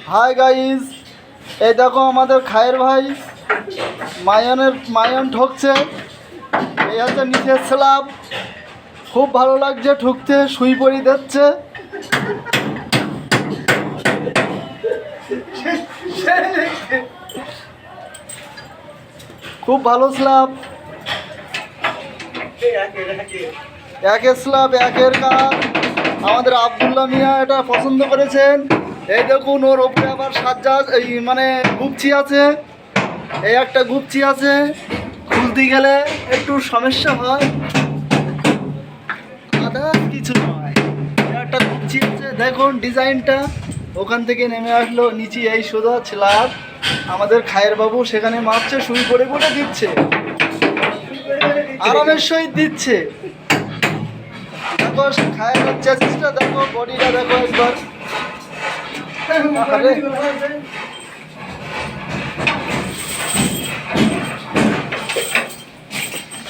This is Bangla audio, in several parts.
হাই গাইস, এই দেখো আমাদের খায়ের ভাই মায়ন ঠকছে। এই হচ্ছে নিচের স্ল্যাব, খুব ভালো লাগছে ঠুকতে, সুই পরি দিচ্ছে। খুব ভালো স্ল্যাব, একের স্ল্যাব একের কাজ। আমাদের আব্দুল্লাহ মিয়া এটা পছন্দ করেছেন। এই দেখুন, ওর ওপরে আবার সাজ্জা এই মানে গুপচি আছে, এই একটা গুপচি আছে, খুলতে গেলে একটু সমস্যা হয়, আদা কিছু নয়। একটা গুপচি আছে, দেখুন ডিজাইনটা ওখান থেকে নেমে আসলো নিচে, এই সোজা স্ল্যাব। আমাদের খায়ের বাবু সেখানে মারছে, সুই করে করে দিচ্ছে, আরামের সহিত দিচ্ছে। দেখো খায়ের চেষ্টা দেখো, বডিটা দেখো একবার।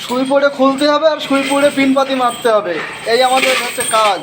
সুই পড়ে খুলতে হবে আর সুই পড়ে পিনপাতি মারতে হবে, এই আমাদের হচ্ছে কাজ।